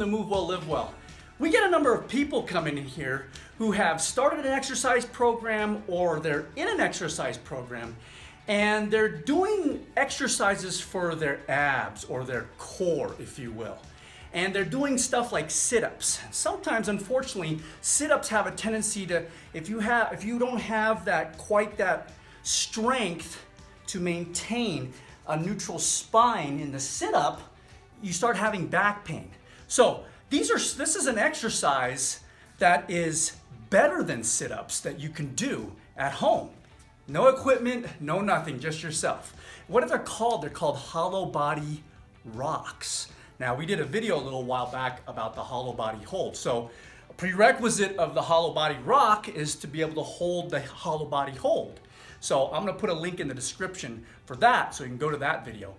welcome to Move Well, Live Well. We get a number of people coming in here who have started an exercise program or they're in an exercise program and they're doing exercises for their abs or their core, if you will. And they're doing stuff like sit-ups. Sometimes, unfortunately, sit-ups have a tendency to, if you don't have quite that strength to maintain a neutral spine in the sit-up, you start having back pain. So this is an exercise that is better than sit-ups that you can do at home. No equipment, no nothing, just yourself. What are they called? They're called hollow body rocks. Now, we did a video a little while back about the hollow body hold. So a prerequisite of the hollow body rock is to be able to hold the hollow body hold. So I'm gonna put a link in the description for that so you can go to that video.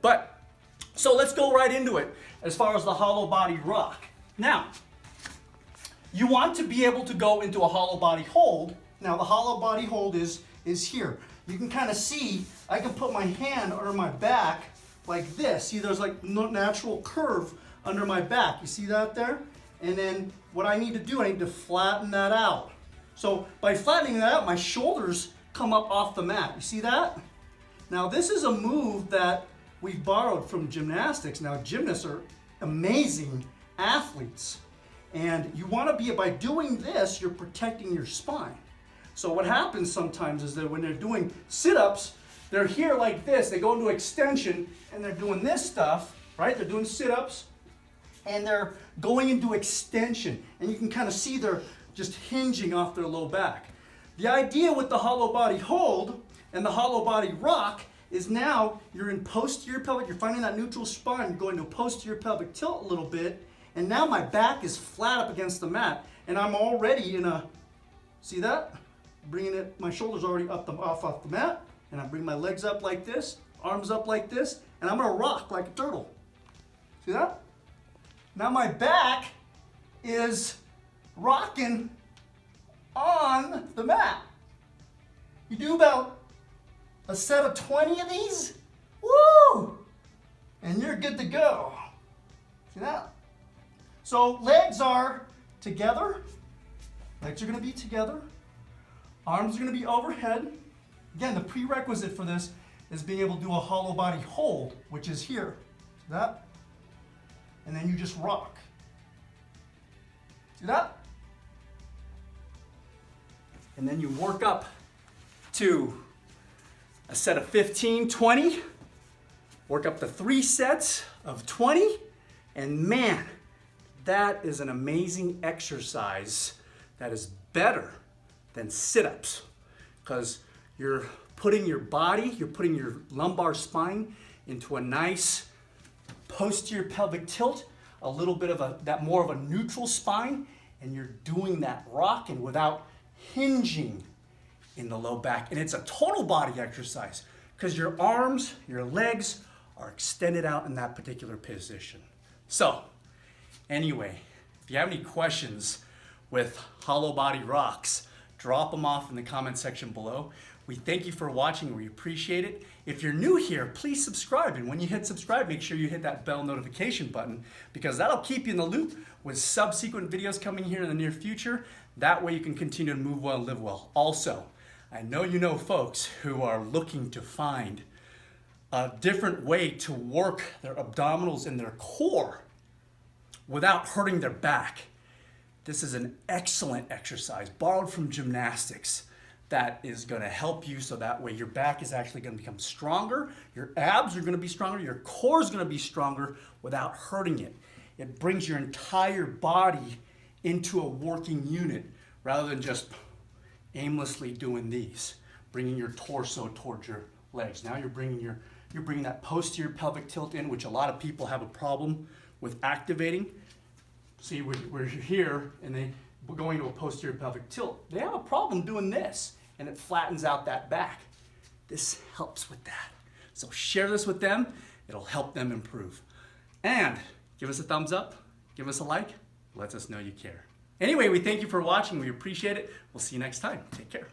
So let's go right into it as far as the hollow body rock. Now, you want to be able to go into a hollow body hold. Now, the hollow body hold is here. You can kind of see, I can put my hand under my back like this. See, there's like no natural curve under my back. You see that there? And then what I need to do, I need to flatten that out. So by flattening that out, my shoulders come up off the mat. You see that? Now, this is a move that we borrowed from gymnastics. Now, gymnasts are amazing athletes. And you want to be, by doing this, you're protecting your spine. So what happens sometimes is that when they're doing sit-ups, they're here like this. They go into extension and they're doing this stuff, right? They're doing sit-ups and they're going into extension. And you can kind of see they're just hinging off their low back. The idea with the hollow body hold and the hollow body rock is now you're in posterior pelvic, you're finding that neutral spine, you're going to a posterior pelvic tilt a little bit, and now my back is flat up against the mat, and I'm already in a, see that? Bringing it, my shoulders already up off the mat, and I bring my legs up like this, arms up like this, and I'm gonna rock like a turtle. See that? Now my back is rocking on the mat. You do about a set of 20 of these, woo! And you're good to go. See that? So legs are together. Legs are gonna be together. Arms are gonna be overhead. Again, the prerequisite for this is being able to do a hollow body hold, which is here. See that? And then you just rock. See that? And then you work up to a set of 15, 20, work up to 3 sets of 20, and man, that is an amazing exercise that is better than sit-ups because you're putting your body, you're putting your lumbar spine into a nice posterior pelvic tilt, a little bit of that more of a neutral spine, and you're doing that rocking without hinging in the low back. And it's a total body exercise because your arms, your legs are extended out in that particular position. So anyway, if you have any questions with hollow body rocks, drop them off in the comment section below. We thank you for watching. We appreciate it. If you're new here, please subscribe. And when you hit subscribe, make sure you hit that bell notification button because that'll keep you in the loop with subsequent videos coming here in the near future. That way you can continue to move well and live well. Also, I know you know folks who are looking to find a different way to work their abdominals and their core without hurting their back. This is an excellent exercise borrowed from gymnastics that is going to help you so that way your back is actually going to become stronger, your abs are going to be stronger, your core is going to be stronger without hurting it. It brings your entire body into a working unit rather than just aimlessly doing these, bringing your torso towards your legs. Now you're bringing that posterior pelvic tilt in, which a lot of people have a problem with activating. See, we're here and we're going to a posterior pelvic tilt. They have a problem doing this and it flattens out that back. This helps with that. So share this with them. It'll help them improve. And give us a thumbs up, give us a like, lets us know you care. Anyway, we thank you for watching. We appreciate it. We'll see you next time. Take care.